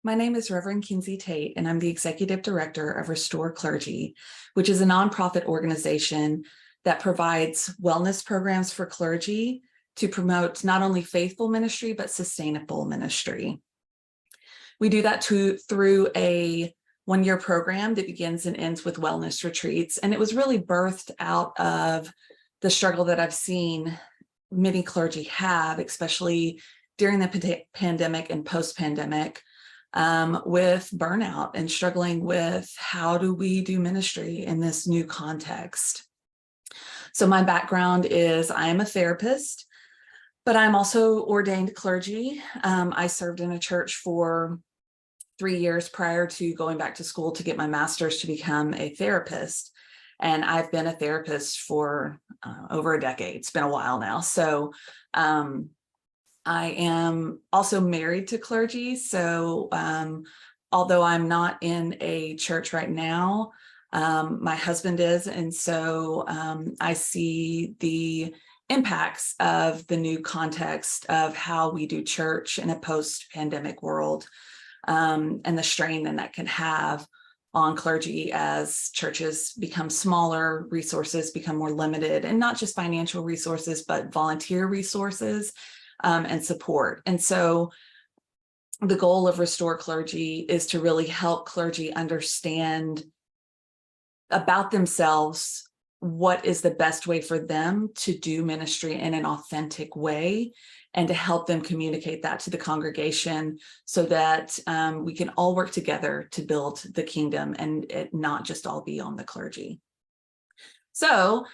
My name is Reverend Kinsie Tate, and I'm the Executive Director of Restore Clergy, which is a nonprofit organization that provides wellness programs for clergy to promote not only faithful ministry, but sustainable ministry. We do that through a one-year program that begins and ends with wellness retreats. And it was really birthed out of the struggle that I've seen many clergy have, especially during the pandemic and post-pandemic, with burnout and struggling with how do we do ministry in this new context. So my background is I am a therapist, but I'm also ordained clergy. I served in a church for 3 years prior to going back to school to get my master's to become a therapist. And I've been a therapist for over a decade. It's been a while now. So I am also married to clergy. So although I'm not in a church right now, my husband is. And so I see the impacts of the new context of how we do church in a post-pandemic world, and the strain that can have on clergy as churches become smaller, resources become more limited, and not just financial resources, but volunteer resources and support. And so the goal of Restore Clergy is to really help clergy understand about themselves what is the best way for them to do ministry in an authentic way, and to help them communicate that to the congregation so that we can all work together to build the kingdom and it not just all be on the clergy. So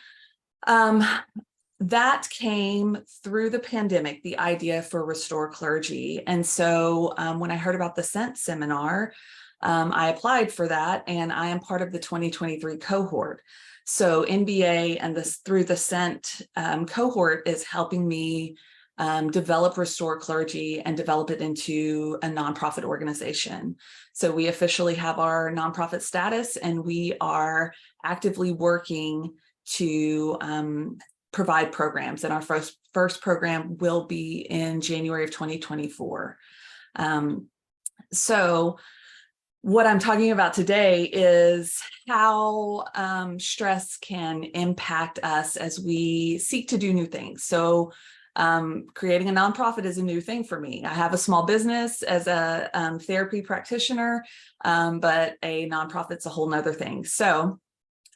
that came through the pandemic, the idea for Restore Clergy. And so when I heard about the Sent seminar, I applied for that, and I am part of the 2023 cohort. So NBA and through the Sent cohort is helping me develop Restore Clergy and develop it into a nonprofit organization. So we officially have our nonprofit status, and we are actively working to provide programs. And our first program will be in January of 2024. So what I'm talking about today is how stress can impact us as we seek to do new things. So creating a nonprofit is a new thing for me. I have a small business as a therapy practitioner, but a nonprofit's a whole nother thing. So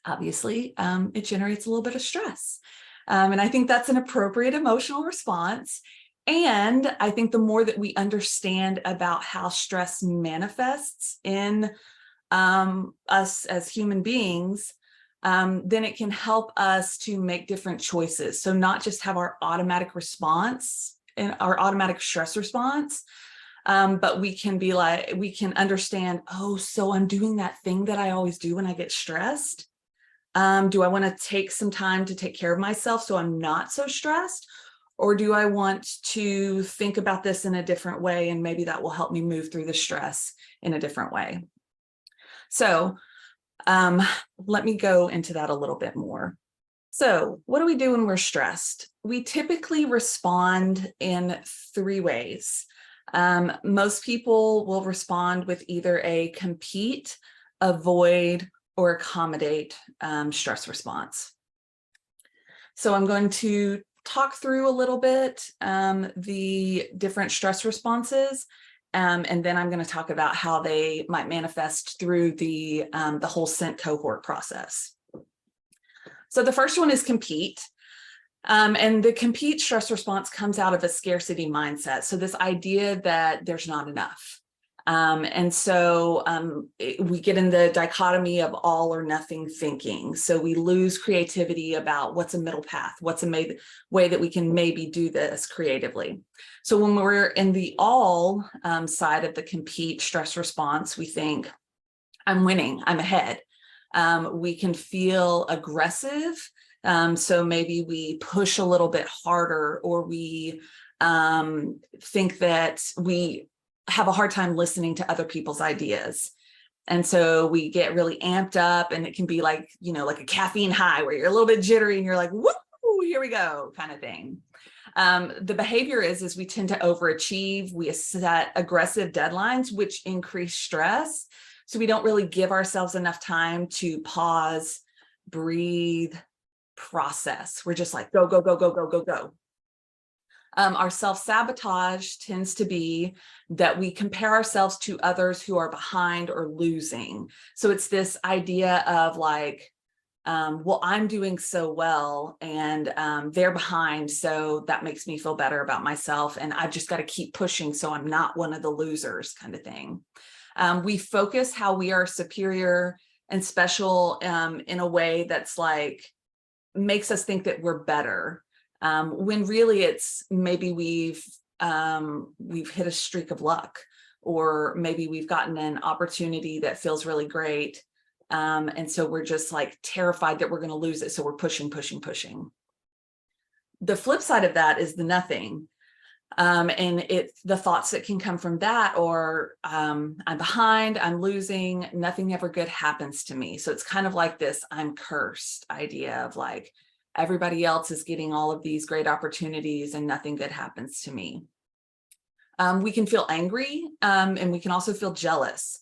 obviously it generates a little bit of stress. And I think that's an appropriate emotional response. And I think the more that we understand about how stress manifests in us as human beings, then it can help us to make different choices. So not just have our automatic response and our automatic stress response, but we can understand, oh, so I'm doing that thing that I always do when I get stressed. Do I want to take some time to take care of myself so I'm not so stressed? Or do I want to think about this in a different way, and maybe that will help me move through the stress in a different way? So let me go into that a little bit more. So what do we do when we're stressed? We typically respond in 3 ways. Most people will respond with either a compete, avoid, or accommodate stress response. So I'm going to talk through a little bit the different stress responses, and then I'm going to talk about how they might manifest through the whole Sent cohort process. So the first one is compete. And the compete stress response comes out of a scarcity mindset. So this idea that there's not enough. And so we get in the dichotomy of all or nothing thinking. So we lose creativity about what's a middle path, what's a way that we can maybe do this creatively. So when we're in the all side of the compete stress response, we think, I'm winning, I'm ahead. We can feel aggressive. So maybe we push a little bit harder, or we think that we have a hard time listening to other people's ideas. And so we get really amped up, and it can be like, like a caffeine high where you're a little bit jittery and you're like, woo, here we go kind of thing. The behavior is we tend to overachieve. We set aggressive deadlines, which increase stress. So we don't really give ourselves enough time to pause, breathe, process. We're just like, go, go, go, go, go, go, go. Our self-sabotage tends to be that we compare ourselves to others who are behind or losing. So it's this idea of like, well, I'm doing so well and they're behind. So that makes me feel better about myself. And I've just got to keep pushing so I'm not one of the losers kind of thing. We focus how we are superior and special in a way that's like, makes us think that we're better. When really it's maybe we've hit a streak of luck, or maybe we've gotten an opportunity that feels really great. And so we're just like terrified that we're going to lose it. So we're pushing, pushing, pushing. The flip side of that is the nothing. And it's the thoughts that can come from that, or I'm behind, I'm losing, nothing ever good happens to me. So it's kind of like this I'm cursed idea of like, everybody else is getting all of these great opportunities and nothing good happens to me. We can feel angry and we can also feel jealous.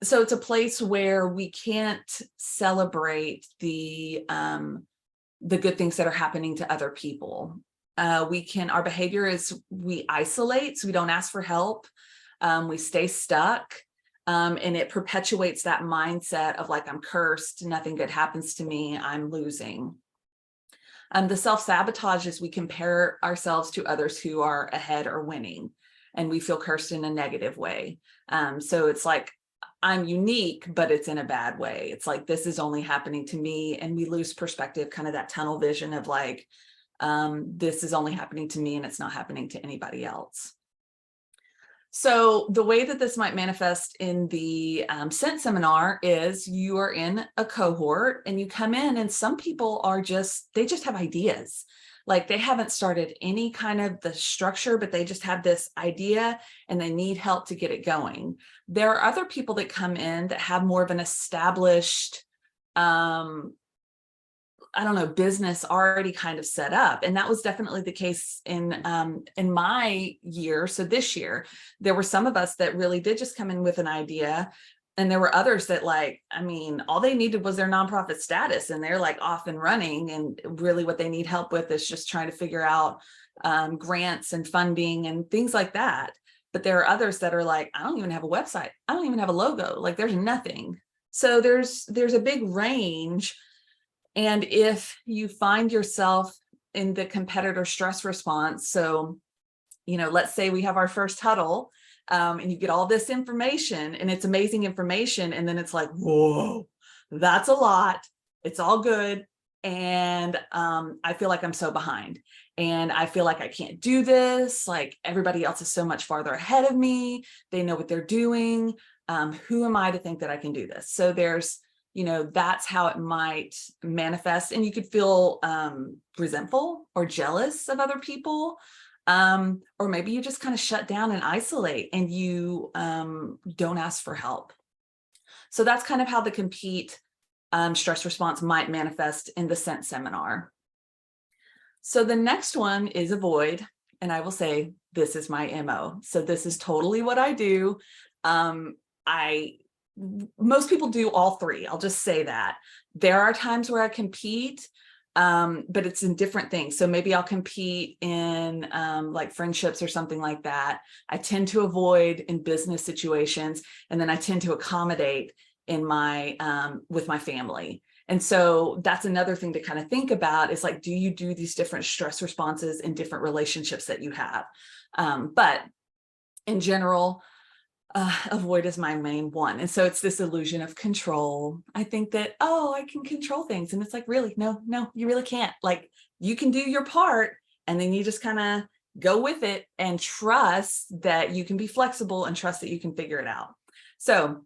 So it's a place where we can't celebrate the good things that are happening to other people. Our behavior is we isolate, so we don't ask for help. We stay stuck. And it perpetuates that mindset of like, I'm cursed, nothing good happens to me, I'm losing. The self-sabotage is we compare ourselves to others who are ahead or winning, and we feel cursed in a negative way. So it's like, I'm unique, but it's in a bad way. It's like, this is only happening to me. And we lose perspective, kind of that tunnel vision of like, this is only happening to me and it's not happening to anybody else. So the way that this might manifest in the Scent seminar is you are in a cohort and you come in, and some people are they just have ideas. Like they haven't started any kind of the structure, but they just have this idea and they need help to get it going. There are other people that come in that have more of an established, business already kind of set up. And that was definitely the case in my year. So this year, there were some of us that really did just come in with an idea. And there were others that all they needed was their nonprofit status, and they're like off and running. And really what they need help with is just trying to figure out grants and funding and things like that. But there are others that are like, I don't even have a website. I don't even have a logo. Like there's nothing. So there's a big range. And if you find yourself in the competitor stress response, so, let's say we have our first huddle and you get all this information and it's amazing information. And then it's like, whoa, that's a lot. It's all good. And I feel like I'm so behind and I feel like I can't do this. Like everybody else is so much farther ahead of me. They know what they're doing. Who am I to think that I can do this? So there's, that's how it might manifest. And you could feel resentful or jealous of other people. Or maybe you just kind of shut down and isolate and you don't ask for help. So that's kind of how the compete stress response might manifest in the Scent seminar. So the next one is avoid. And I will say, this is my MO. So this is totally what I do. Most people do all three. I'll just say that. There are times where I compete, but it's in different things. So maybe I'll compete in like friendships or something like that. I tend to avoid in business situations, and then I tend to accommodate in my with my family. And so that's another thing to kind of think about is like, do you do these different stress responses in different relationships that you have? But in general, avoid is my main one. And so it's this illusion of control. I think that, I can control things. And it's like, really, no, you really can't. Like you can do your part and then you just kind of go with it and trust that you can be flexible and trust that you can figure it out. So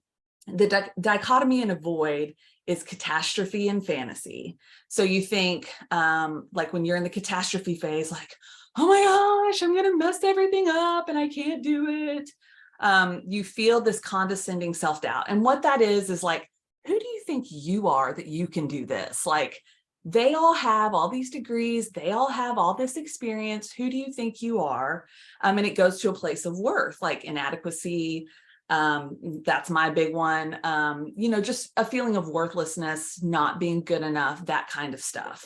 the dichotomy in avoid is catastrophe and fantasy. So you think like when you're in the catastrophe phase, like, oh my gosh, I'm going to mess everything up and I can't do it. You feel this condescending self-doubt. And what that is like, who do you think you are that you can do this? Like, They all have all these degrees. They all have all this experience. Who do you think you are? And it goes to a place of worth, like inadequacy. That's my big one. Just a feeling of worthlessness, not being good enough, that kind of stuff.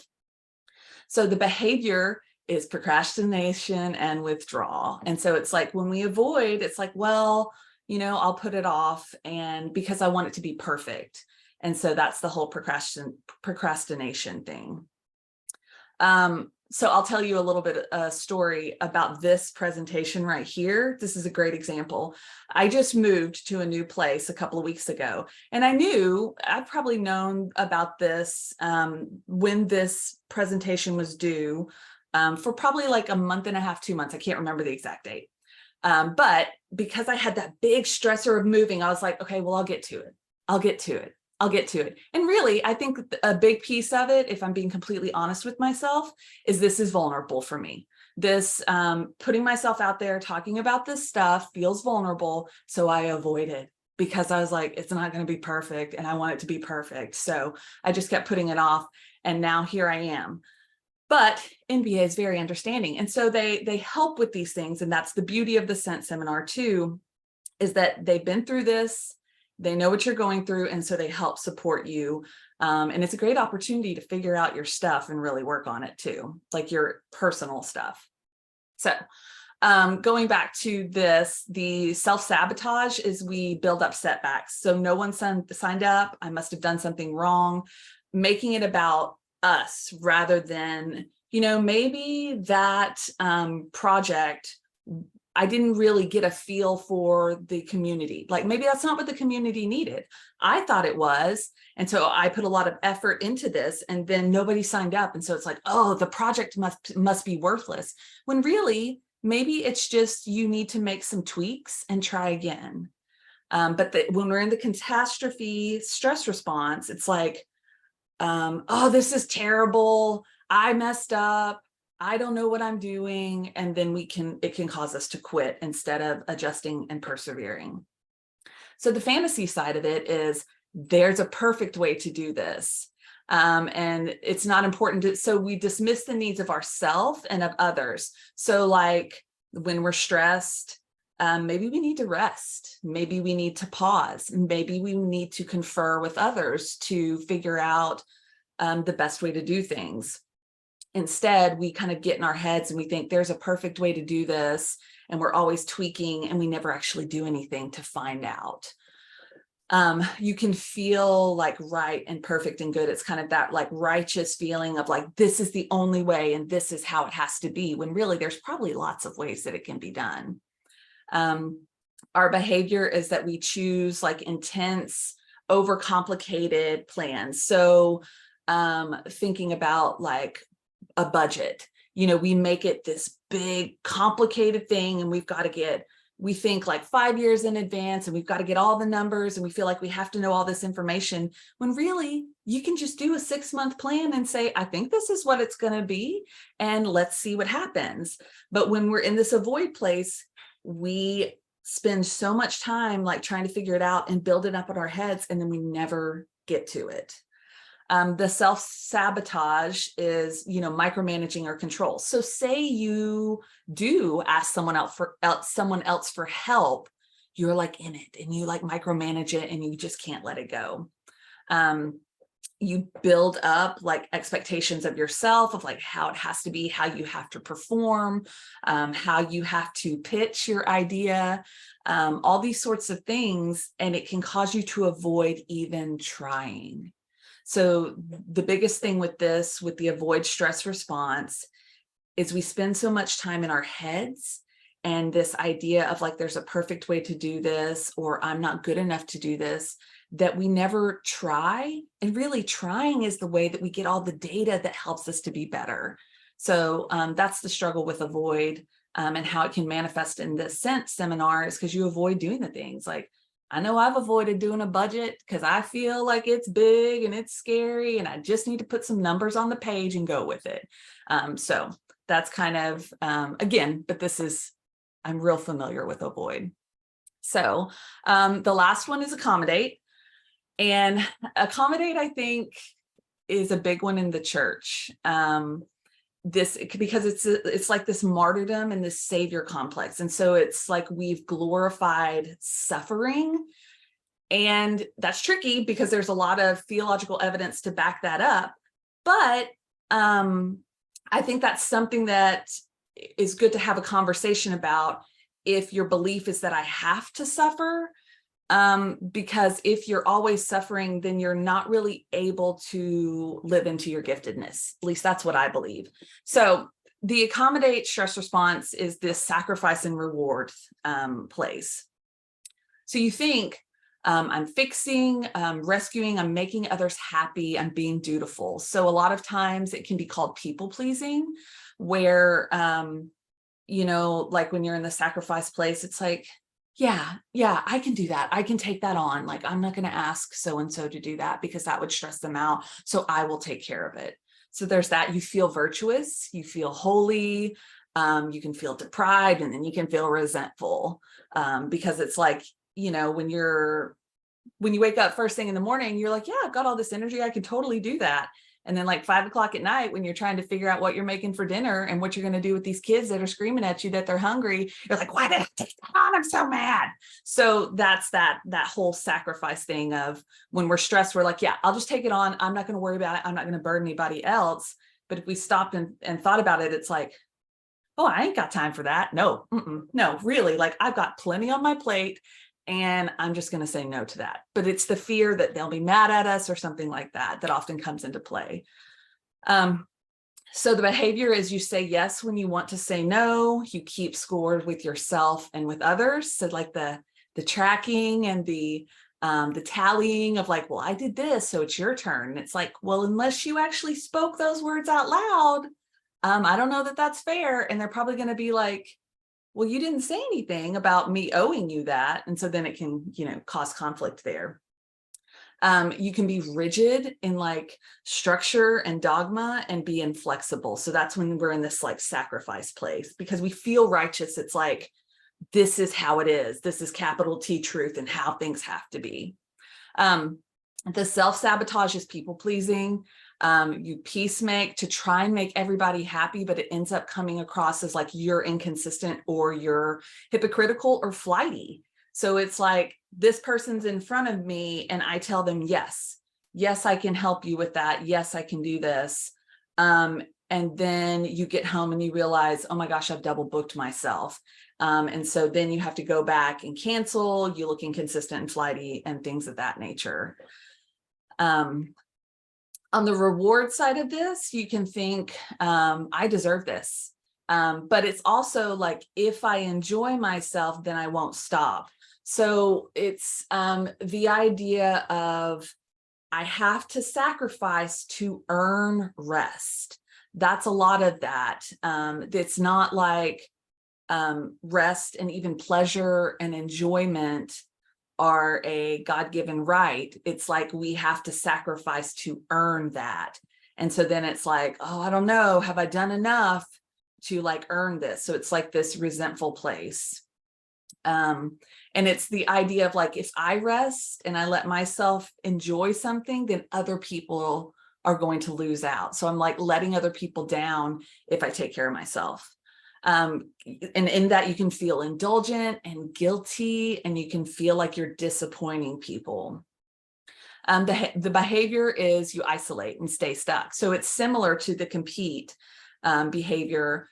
So the behavior is procrastination and withdrawal. And so it's like when we avoid, it's like, well, I'll put it off, and because I want it to be perfect. And so that's the whole procrastination thing. So I'll tell you a little bit a story about this presentation right here. This is a great example. I just moved to a new place a couple of weeks ago, and I'd probably known about this when this presentation was due for probably like a month and a half, 2 months. I can't remember the exact date. But because I had that big stressor of moving, I was like, okay, well, I'll get to it. And really, I think a big piece of it, if I'm being completely honest with myself, is this is vulnerable for me. This putting myself out there, talking about this stuff feels vulnerable. So I avoid it because I was like, it's not going to be perfect and I want it to be perfect. So I just kept putting it off. And now here I am. But NBA is very understanding. And so they help with these things. And that's the beauty of the Scent Seminar too, is that they've been through this. They know what you're going through, and so they help support you. And it's a great opportunity to figure out your stuff and really work on it too, like your personal stuff. So going back to this, the self-sabotage is we build up setbacks. So no one signed up. I must have done something wrong, making it about us rather than, maybe that project, I didn't really get a feel for the community. Like maybe that's not what the community needed. I thought it was. And so I put a lot of effort into this, and then nobody signed up. And so it's like, oh, the project must be worthless. When really, maybe it's just you need to make some tweaks and try again. But when we're in the catastrophe stress response, it's like, oh, this is terrible. I messed up. I don't know what I'm doing. And then it can cause us to quit instead of adjusting and persevering. So the fantasy side of it is there's a perfect way to do this. And it's not important so we dismiss the needs of ourselves and of others. So like when we're stressed, maybe we need to rest. Maybe we need to pause. Maybe we need to confer with others to figure out the best way to do things. Instead, we kind of get in our heads and we think there's a perfect way to do this, and we're always tweaking, and we never actually do anything to find out. You can feel like right and perfect and good. It's kind of that like righteous feeling of like, this is the only way and this is how it has to be, when really there's probably lots of ways that it can be done. Our behavior is that we choose like intense, overcomplicated plans. So thinking about like a budget, we make it this big complicated thing, and we think like 5 years in advance, and we've got to get all the numbers, and we feel like we have to know all this information, when really you can just do a 6-month plan and say, I think this is what it's going to be, and let's see what happens. But when we're in this avoid place, we spend so much time like trying to figure it out and build it up in our heads, and then we never get to it. The self-sabotage is, micromanaging or control. So say you do ask someone else for help, you're like in it and you like micromanage it and you just can't let it go. You build up like expectations of yourself, of like how it has to be, how you have to perform, how you have to pitch your idea, all these sorts of things, and it can cause you to avoid even trying. So the biggest thing with the avoid stress response, is we spend so much time in our heads, and this idea of like, there's a perfect way to do this, or I'm not good enough to do this, that we never try. And really trying is the way that we get all the data that helps us to be better. So that's the struggle with avoid, and how it can manifest in the Scent seminar is because you avoid doing the things. Like, I know I've avoided doing a budget because I feel like it's big and it's scary, and I just need to put some numbers on the page and go with it. So that's kind of, again, but I'm real familiar with avoid. So the last one is accommodate. And accommodate, I think, is a big one in the church. Because it's like this martyrdom and this savior complex. And so it's like we've glorified suffering. And that's tricky because there's a lot of theological evidence to back that up. But I think that's something that is good to have a conversation about if your belief is that I have to suffer. Because if you're always suffering, then you're not really able to live into your giftedness. At least that's what I believe. So the accommodate stress response is this sacrifice and reward place. So you think, I'm fixing, rescuing, I'm making others happy, I'm being dutiful. So a lot of times it can be called people pleasing, where, like when you're in the sacrifice place, it's like, yeah, I can do that. I can take that on. Like, I'm not going to ask so-and-so to do that because that would stress them out. So I will take care of it. So there's that. You feel virtuous, you feel holy, you can feel deprived, and then you can feel resentful, because it's like, when you wake up first thing in the morning, you're like, yeah, I've got all this energy. I could totally do that. And then like 5 o'clock at night, when you're trying to figure out what you're making for dinner and what you're going to do with these kids that are screaming at you that they're hungry, you're like, why did I take that on? I'm so mad. So that's that whole sacrifice thing of when we're stressed, we're like, yeah, I'll just take it on. I'm not going to worry about it. I'm not going to burden anybody else. But if we stopped and thought about it, it's like, oh, I ain't got time for that. No, no, really, like I've got plenty on my plate. And I'm just going to say no to that. But it's the fear that they'll be mad at us or something like that often comes into play. So the behavior is you say yes when you want to say no. You keep score with yourself and with others. So like the tracking and the tallying of like, well, I did this, so it's your turn. And it's like, well, unless you actually spoke those words out loud, I don't know that that's fair. And they're probably going to be like, well, you didn't say anything about me owing you that. And so then it can, cause conflict there. You can be rigid in like structure and dogma and be inflexible. So that's when we're in this like sacrifice place because we feel righteous. It's like, this is how it is. This is capital T truth and how things have to be. The self-sabotage is people pleasing. You peacemake to try and make everybody happy, but it ends up coming across as like you're inconsistent or you're hypocritical or flighty. So it's like this person's in front of me and I tell them, yes, I can help you with that. Yes, I can do this. And then you get home and you realize, oh my gosh, I've double booked myself. And so then you have to go back and cancel, you look inconsistent and flighty and things of that nature. On the reward side of this, you can think, I deserve this. But it's also like, if I enjoy myself, then I won't stop. So it's the idea of I have to sacrifice to earn rest. That's a lot of that. It's not like rest and even pleasure and enjoyment are a God-given right. It's like we have to sacrifice to earn that. And so then it's like, oh, I don't know, have I done enough to like earn this? So it's like this resentful place. And it's the idea of like, if I rest and I let myself enjoy something, then other people are going to lose out. So I'm like letting other people down if I take care of myself. And in that you can feel indulgent and guilty, and you can feel like you're disappointing people. The behavior is you isolate and stay stuck. So it's similar to the compete behavior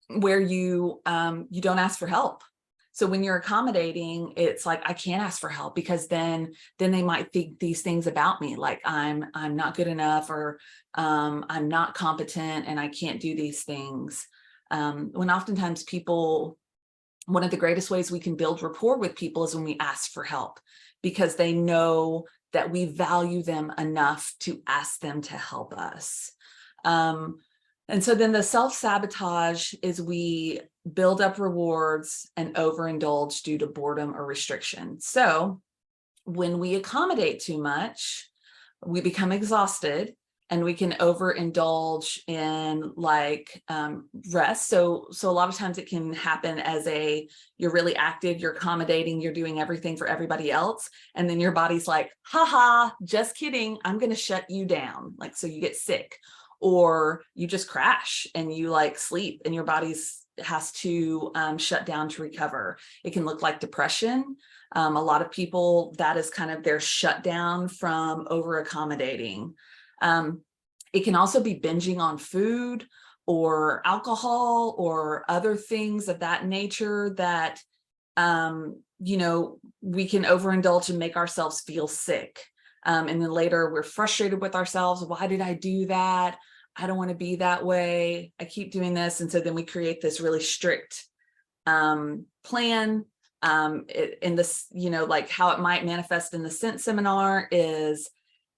where you don't ask for help. So when you're accommodating, it's like, I can't ask for help because then they might think these things about me, like I'm not good enough, or I'm not competent and I can't do these things. When oftentimes one of the greatest ways we can build rapport with people is when we ask for help, because they know that we value them enough to ask them to help us. And so then the self-sabotage is we build up rewards and overindulge due to boredom or restriction. So when we accommodate too much, we become exhausted and we can overindulge in like rest. So a lot of times it can happen as you're really active, you're accommodating, you're doing everything for everybody else. And then your body's like, haha, just kidding. I'm going to shut you down. Like, so you get sick, or you just crash and you like sleep and your body's has to shut down to recover. It can look like depression. A lot of people, that is kind of their shutdown from over accommodating. It can also be binging on food or alcohol or other things of that nature that, you know, we can overindulge and make ourselves feel sick. And then later we're frustrated with ourselves. Why did I do that? I don't want to be that way. I keep doing this. And so then we create this really strict plan. In this, you know, like how it might manifest in the Scent seminar is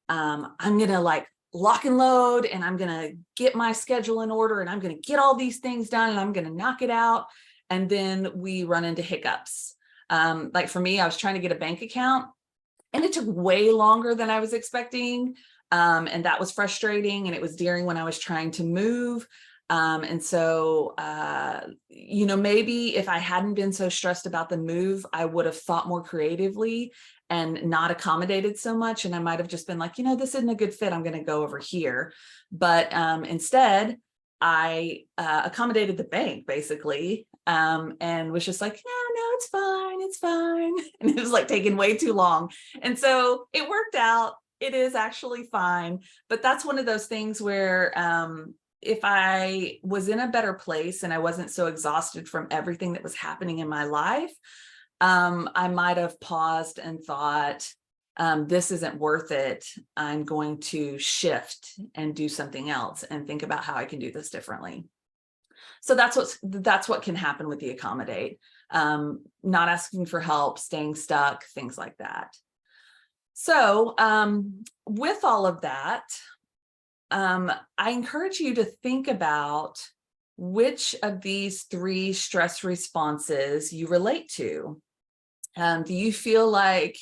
I'm going to like lock and load, and I'm going to get my schedule in order, and I'm going to get all these things done, and I'm going to knock it out. And then we run into hiccups. Like for me, I was trying to get a bank account, and it took way longer than I was expecting. And that was frustrating. And it was during when I was trying to move. And so, you know, maybe if I hadn't been so stressed about the move, I would have thought more creatively and not accommodated so much. And I might have just been like, you know, this isn't a good fit. I'm going to go over here. But instead, I accommodated the bank basically, and was just like, no, it's fine. It's fine. And it was like taking way too long. And so it worked out. It is actually fine. But that's one of those things where if I was in a better place and I wasn't so exhausted from everything that was happening in my life, I might have paused and thought, this isn't worth it. I'm going to shift and do something else and think about how I can do this differently. So that's what can happen with the accommodate, not asking for help, staying stuck, things like that. So with all of that, I encourage you to think about which of these 3 stress responses you relate to. Do you feel like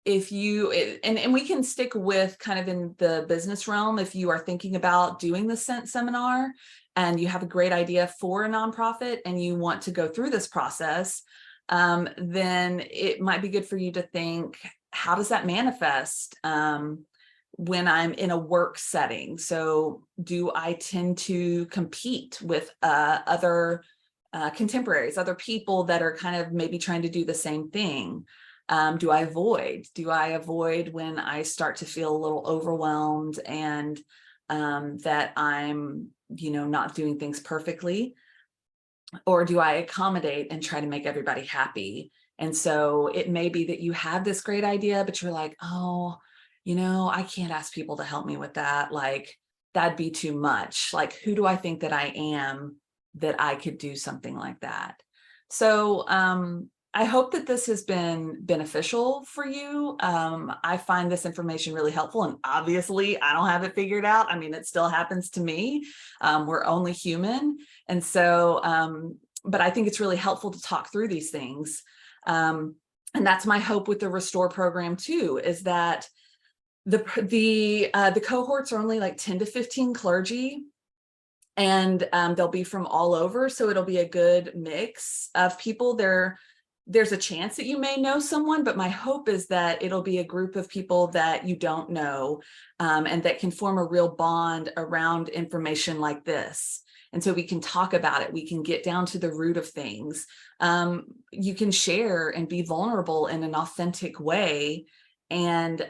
if you, and we can stick with kind of in the business realm, if you are thinking about doing the Scent seminar and you have a great idea for a nonprofit and you want to go through this process, then it might be good for you to think, how does that manifest when I'm in a work setting? So do I tend to compete with other contemporaries, other people that are kind of maybe trying to do the same thing? Do I avoid when I start to feel a little overwhelmed and that I'm, you know, not doing things perfectly? Or do I accommodate and try to make everybody happy? And so it may be that you have this great idea, but you're like, oh, you know, I can't ask people to help me with that. Like, that'd be too much. Like, who do I think that I am that I could do something like that? So I hope that this has been beneficial for you. I find this information really helpful, and obviously I don't have it figured out. I mean, it still happens to me. We're only human. And so, but I think it's really helpful to talk through these things. And that's my hope with the Restore program too, is that the cohorts are only like 10 to 15 clergy, and they'll be from all over. So it'll be a good mix of people. There's a chance that you may know someone, but my hope is that it'll be a group of people that you don't know, and that can form a real bond around information like this. And so we can talk about it. We can get down to the root of things. You can share and be vulnerable in an authentic way, and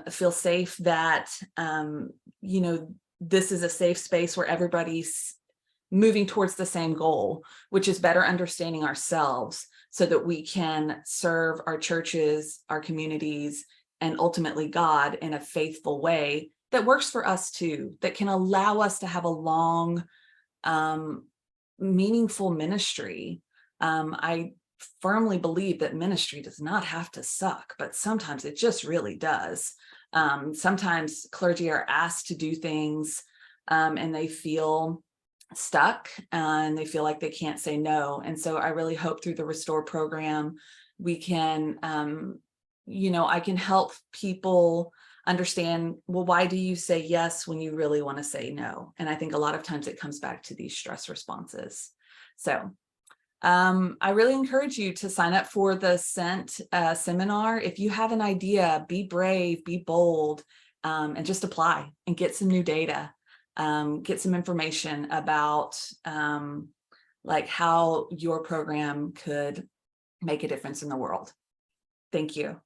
feel safe that, you know, this is a safe space where everybody's moving towards the same goal, which is better understanding ourselves so that we can serve our churches, our communities, and ultimately God in a faithful way that works for us too, that can allow us to have a long, meaningful ministry. I firmly believe that ministry does not have to suck, but sometimes it just really does. Sometimes clergy are asked to do things and they feel stuck and they feel like they can't say no. And so I really hope through the Restore program, we can, you know, I can help people understand, well, why do you say yes when you really want to say no? And I think a lot of times it comes back to these stress responses. So I really encourage you to sign up for the SENT seminar. If you have an idea, be brave, be bold, and just apply and get some new data, get some information about like how your program could make a difference in the world. Thank you.